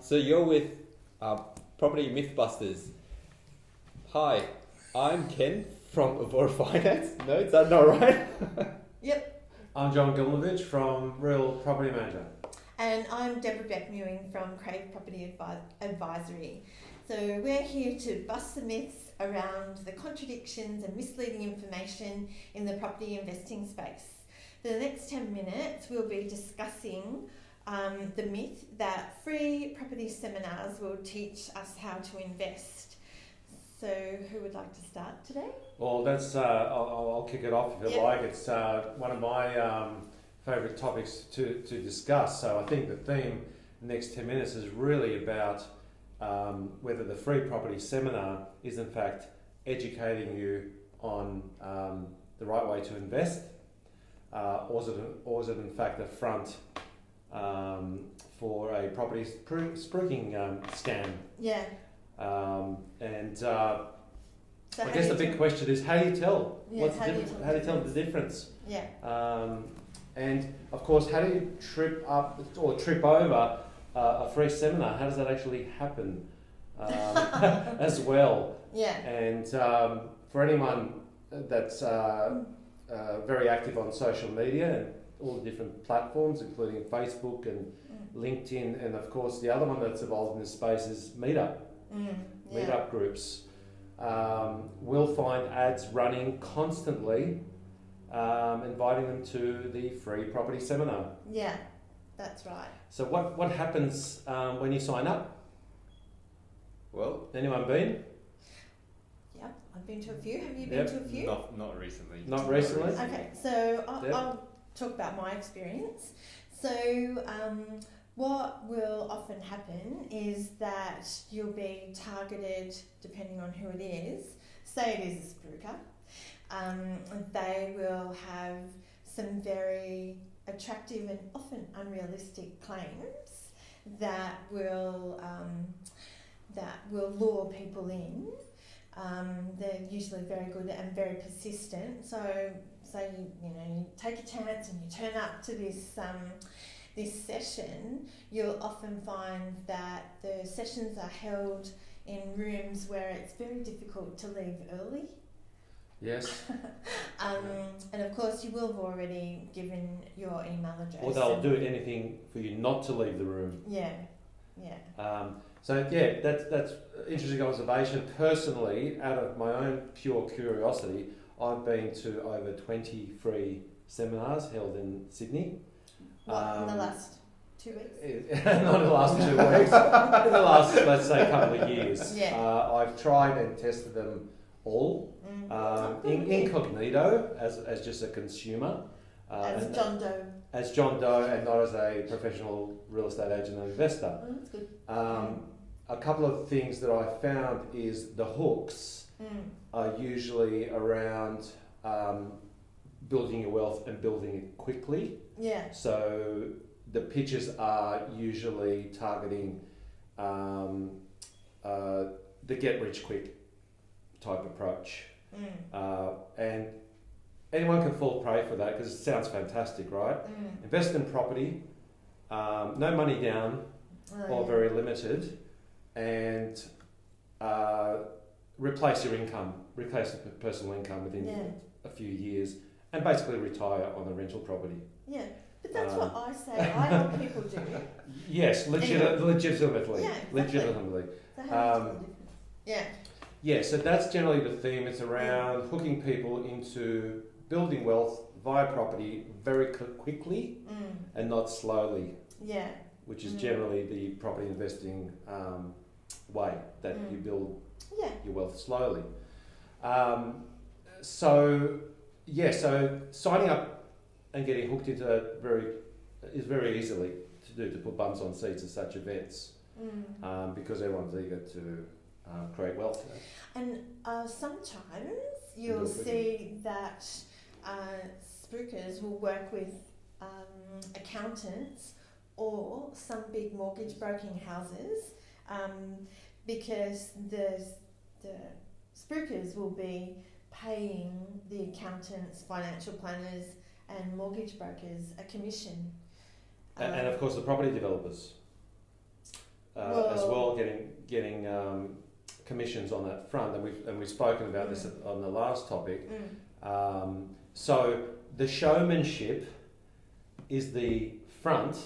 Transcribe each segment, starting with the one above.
So you're with Property Mythbusters. Hi, I'm Ken from Avvora Finance. No, is that not right? Yep. I'm John Gilmovich from Real Property Manager. And I'm Debra Beck-Mewing from Crave Property Advisory. So we're here to bust the myths around the contradictions and misleading information in the property investing space. For the next 10 minutes, we'll be discussing the myth that free property seminars will teach us how to invest. So who would like to start today? Well, that's I'll kick it off if you like. It's one of my favourite topics to discuss. So I think the theme the next 10 minutes is really about whether the free property seminar is in fact educating you on the right way to invest, or is it in fact a front for a property spruiking scam? Yeah. I guess the big question is, how do you tell? Yes, How do you tell the difference? Yeah. And of course, how do you trip up or trip over a free seminar? How does that actually happen as well? Yeah. And for anyone that's very active on social media and all the different platforms, including Facebook and LinkedIn, and of course the other one that's evolved in this space is Meetup. Meetup groups. We'll find ads running constantly, inviting them to the free property seminar. Yeah, that's right. So what happens when you sign up? Well, Anyone been? Yeah, I've been to a few. Have you been to a few? not recently. Not recently? Okay, so I'll talk about my experience. So what will often happen is that you'll be targeted, depending on who it is. Say it is a spruiker. They will have some very attractive and often unrealistic claims that will lure people in. They're usually very good and very persistent. So you take a chance and you turn up to this session. You'll often find that the sessions are held in rooms where it's very difficult to leave early. Yes. And of course, you will have already given your email address. Or they'll do anything for you not to leave the room. Yeah. So yeah, that's interesting observation. Personally, out of my own pure curiosity, I've been to over 20 free seminars held in Sydney. What, in the last 2 weeks? Not in the last 2 weeks. In the last, let's say, couple of years. Yeah. I've tried and tested them all, incognito as just a consumer. As John Doe. As John Doe, and not as a professional real estate agent and investor. Oh, that's good. A couple of things that I found is the hooks are usually around building your wealth and building it quickly. Yeah. So the pitches are usually targeting the get rich quick type approach. And anyone can fall prey for that because it sounds fantastic, right? Invest in property, no money down or very limited, and replace your income, replace your personal income within a few years, and basically retire on a rental property. Yeah, but that's what I say. I help people do. Yes, legitimately. Yeah, exactly. Legitimately. So how is it different? Yeah. Yeah, so that's generally the theme. It's around hooking people into building wealth via property very quickly and not slowly. Yeah. Which is generally the property investing way that you build your wealth slowly. So signing up and getting hooked into that is very easily to do, to put bums on seats at such events, because everyone's eager to create wealth. And sometimes you'll see that spruikers will work with accountants or some big mortgage broking houses, because the spruikers will be paying the accountants, financial planners and mortgage brokers a commission. And of course the property developers. as well, getting commissions on that front, and we've spoken about this on the last topic. So the showmanship is the front,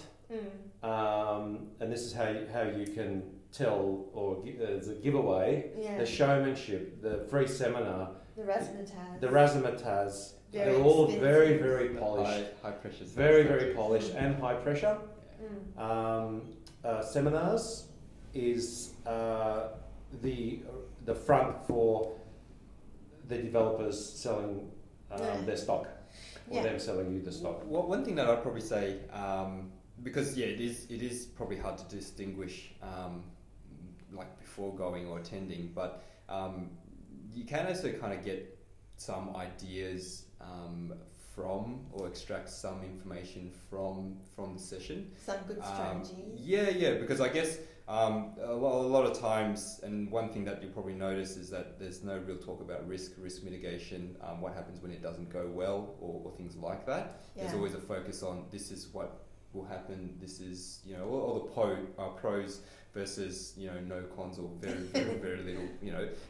and this is how you can tell, or as a giveaway, the showmanship, the free seminar, the razzmatazz. The razzmatazz. Very They're all expensive. very, very polished. High pressure. Very, very polished and high pressure. Seminars is the front for the developers selling their stock, or them selling you the stock. Well, one thing that I'd probably say, because it is probably hard to distinguish, like before going or attending, but you can also kind of get some ideas from, or extract some information from the session. Some good strategies. Yeah, because I guess a lot of times, and one thing that you probably notice is that there's no real talk about risk mitigation, what happens when it doesn't go well, or things like that. There's always a focus on this is what will happen, this is, all the pros versus, no cons, or very, very, very little,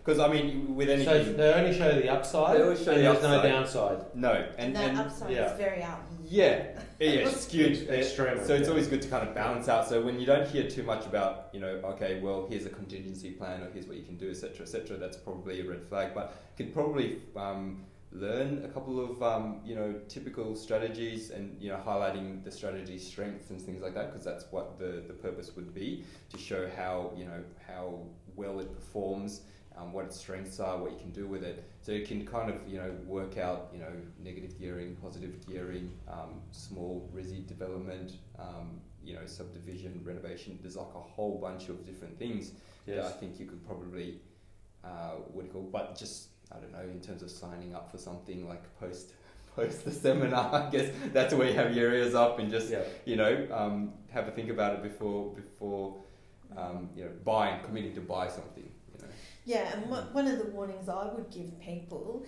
because I mean, with anything... So they only show the upside, they always show and the there's upside. no downside. No. And upside is very up. Yeah, skewed. Extremely. So it's always good to kind of balance out. So when you don't hear too much about, okay, well, here's a contingency plan, or here's what you can do, etc., that's probably a red flag. But you can probably learn a couple of, typical strategies, and, highlighting the strategy strengths and things like that, because that's what the purpose would be, to show how, how well it performs, what its strengths are, what you can do with it. So you can kind of, work out, negative gearing, positive gearing, small resi development, subdivision, renovation. There's like a whole bunch of different things that I think you could probably, but just, I don't know, in terms of signing up for something like post the seminar, I guess that's where you have your ears up, and just, have a think about it before committing to buy something. Yeah, and one of the warnings I would give people,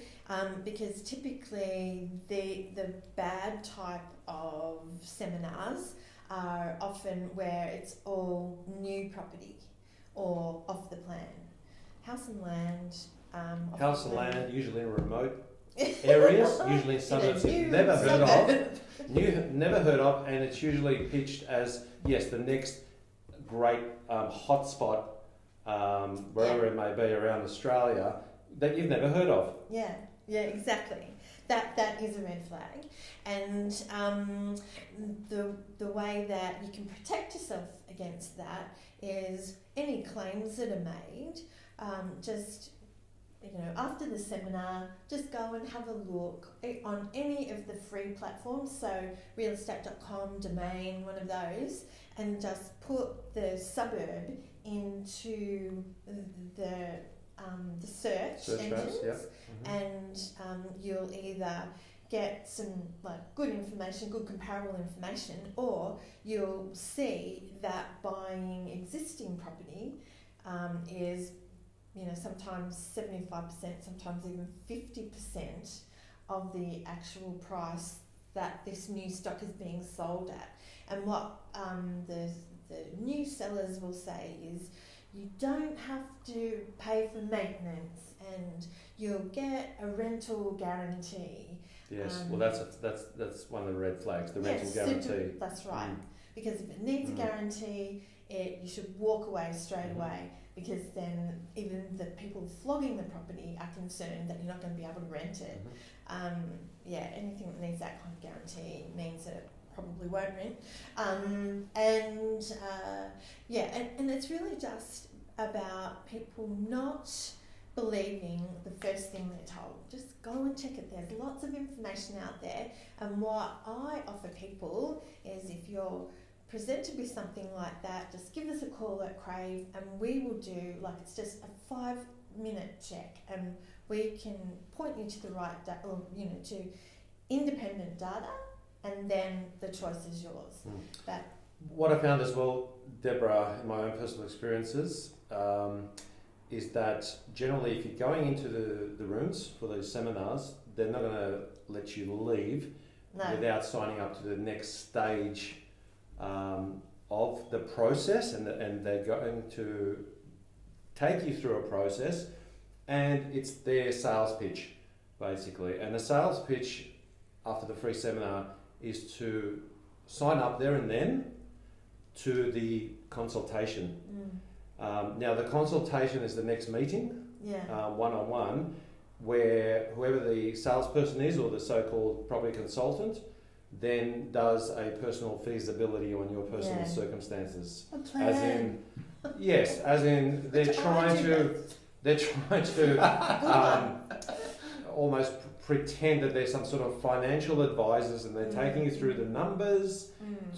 because typically the bad type of seminars are often where it's all new property or off the plan. House and land. House and land, usually in remote areas, usually in suburbs you've never heard of. Never heard of, and it's usually pitched as, the next great hotspot, wherever it may be around Australia, that you've never heard of. Yeah, exactly. That is a red flag, and the way that you can protect yourself against that is any claims that are made. After the seminar, just go and have a look on any of the free platforms, so realestate.com, Domain, one of those, and just put the suburb into the search engines, and you'll either get some good information, good comparable information, or you'll see that buying existing property is sometimes 75%, sometimes even 50% of the actual price that this new stock is being sold at. And what the new sellers will say is, you don't have to pay for maintenance, and you'll get a rental guarantee. Yes, well that's one of the red flags, the rental guarantee. That's right, because if it needs a guarantee, you should walk away straight away, because then even the people flogging the property are concerned that you're not going to be able to rent it. Anything that needs that kind of guarantee means that it probably won't rent. And it's really just about people not believing the first thing they're told. Just go and check it. There's lots of information out there, and what I offer people is, if you're presented with something like that, just give us a call at Crave, and we will do, it's just a 5-minute check, and we can point you to the right to independent data, and then the choice is yours. But what I found as well, Deborah, in my own personal experiences, is that generally if you're going into the rooms for those seminars, they're not going to let you leave without signing up to the next stage of the process, and they're going to take you through a process, and it's their sales pitch, basically. And the sales pitch after the free seminar is to sign up there and then to the consultation. Now, the consultation is the next meeting, one-on-one, where whoever the salesperson is, or the so-called property consultant, then does a personal feasibility on your personal circumstances. A plan. As in they're trying to almost pretend that they're some sort of financial advisors, and they're taking you through the numbers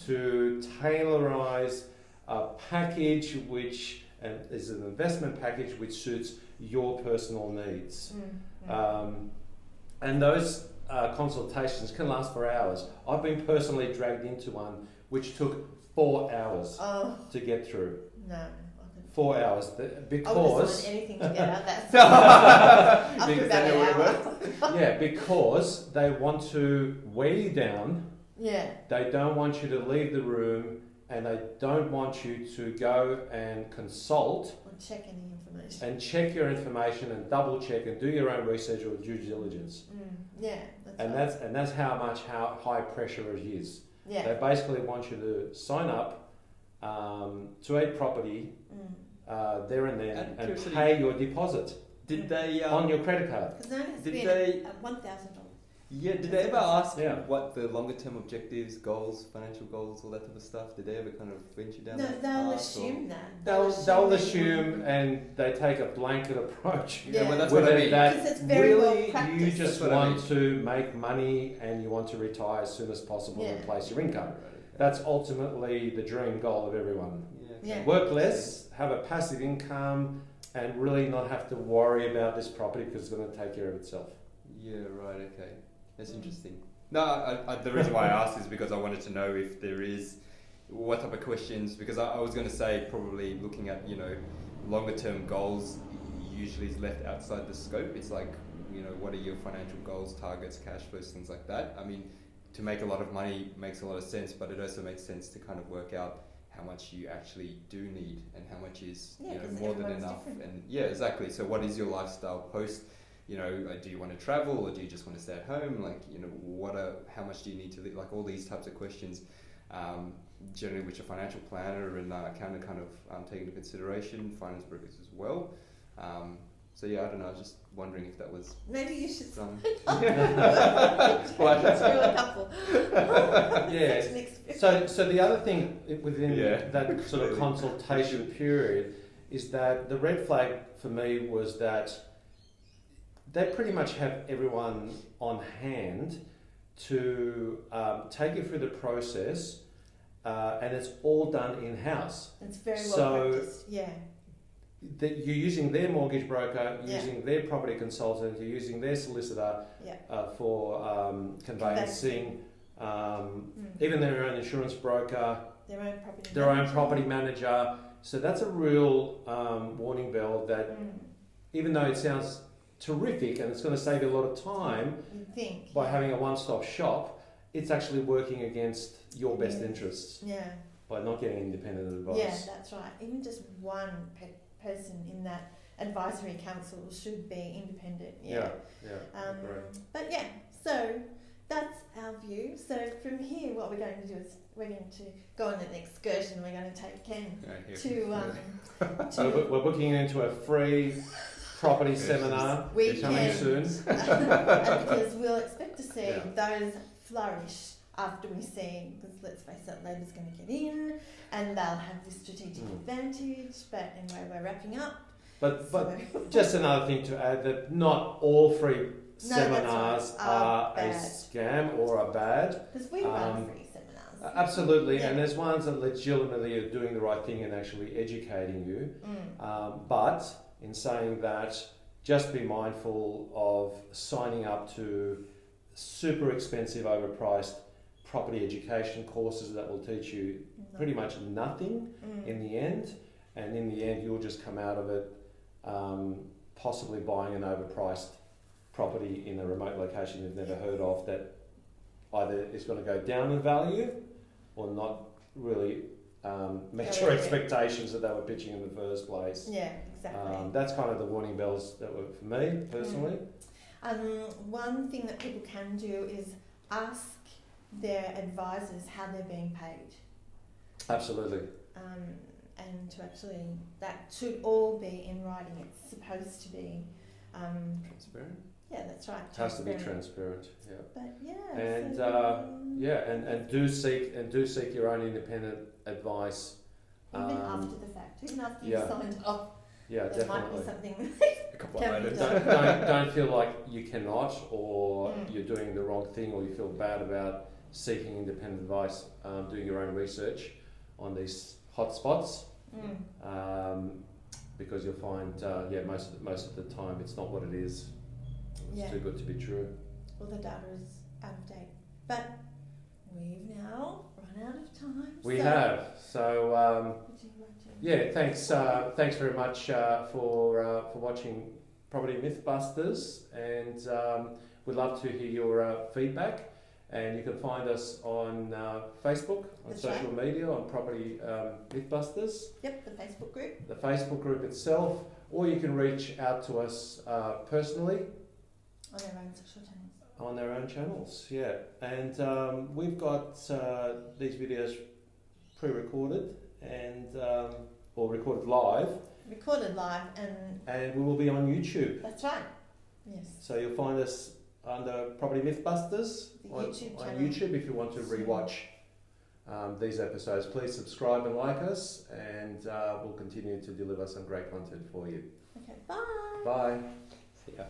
to tailorize a package which is an investment package which suits your personal needs. And those consultations can last for hours. I've been personally dragged into one which took 4 hours to get through. No. 4 hours, because I wouldn't have anything to get out of that. After about an hour. Yeah, because they want to wear you down. Yeah. They don't want you to leave the room, and they don't want you to go and consult Or check any information. and check your information and double check and do your own research or due diligence. Yeah, That's how high pressure it is. Yeah. They basically want you to sign up to a property there and then and pay your deposit. Did they on your credit card? Because now it's Did been they- $1,000. Yeah, did they ever ask Yeah. what the longer term objectives, goals, financial goals, all that type of stuff? Did they ever kind of venture down No, that they'll path, assume that. They'll assume, and they take a blanket approach. Yeah, well, that's with what I it mean. that Because it's very well really practiced. you just That's what I want to make money and you want to retire as soon as possible and replace your income. That's ultimately the dream goal of everyone. Yeah. Work less, have a passive income, and really not have to worry about this property because it's going to take care of itself. Yeah, right, okay. That's interesting. No, the reason why I asked is because I wanted to know if there is, what type of questions, because I was going to say probably looking at, longer term goals usually is left outside the scope. It's like, what are your financial goals, targets, cash flows, things like that. I mean, to make a lot of money makes a lot of sense, but it also makes sense to kind of work out how much you actually do need and how much is more than enough. Different. And yeah, exactly. So what is your lifestyle post? Do you want to travel, or do you just want to stay at home? Like, how much do you need to live? Like all these types of questions, generally which a financial planner and accountant kind of take into consideration, finance brokers as well. So yeah, I don't know, I was just wondering if that was... Maybe you should... Some... a couple. Yeah. So the other thing within that sort of consultation period is that the red flag for me was that they pretty much have everyone on hand to take you through the process, and it's all done in-house. It's very well practiced, That you're using their mortgage broker, using their property consultant, you're using their solicitor for conveyancing, even their own insurance broker, their own property manager. So that's a real warning bell that even though it sounds terrific and it's going to save you a lot of time by having a one-stop shop, it's actually working against your best interests by not getting independent advice. Yeah, that's right. Even just one person in that advisory council should be independent. But so that's our view. So from here, what we're going to do is we're going to go on an excursion. We're going to take Ken So we're booking into a free property seminar coming soon. Because we'll expect to see those flourish after we see, because let's face it, Labor's going to get in and they'll have this strategic advantage. But anyway, we're wrapping up. But just another thing to add, that not all free seminars are a scam or are bad. Because we run free seminars. Absolutely, and there's ones that legitimately are doing the right thing and actually educating you. But in saying that, just be mindful of signing up to super expensive, overpriced property education courses that will teach you pretty much nothing in the end. And in the end, you'll just come out of it possibly buying an overpriced property in a remote location you've never heard of, that either is going to go down in value or not really met your expectations that they were pitching in the first place. Yeah, exactly. That's kind of the warning bells that were for me personally. One thing that people can do is ask their advisors how they're being paid. Absolutely. And to actually, that should all be in writing. It's supposed to be Transparent. Yeah, that's right. It has to be transparent. Yeah. But yeah. And and do seek your own independent advice. Even after the fact, even after you've Yeah. signed off. Yeah, there definitely. might be something. A couple Can of be items. done. Don't feel like you cannot, or Mm. you're doing the wrong thing, or you feel bad about seeking independent advice, doing your own research on these hot spots, because you'll find most of the time it's not what it is. It's Yeah. too good to be true. Well, the data is out of date. But we've now run out of time. We so have. So would you like to- thanks very much for watching Property Mythbusters, and we'd love to hear your feedback. And you can find us on Facebook, on That's social media, on Property Mythbusters, Yep, the Facebook group. the Facebook group itself, or you can reach out to us personally On their own social channels. on their own channels. Yeah, and we've got these videos pre-recorded and or recorded live, Recorded live, and we will be on YouTube. that's right. Yes. So you'll find us under Property Mythbusters The on YouTube on channel. YouTube. If you want to rewatch these episodes, please subscribe and like us, and we'll continue to deliver some great content for you. Okay, bye. Bye. See ya.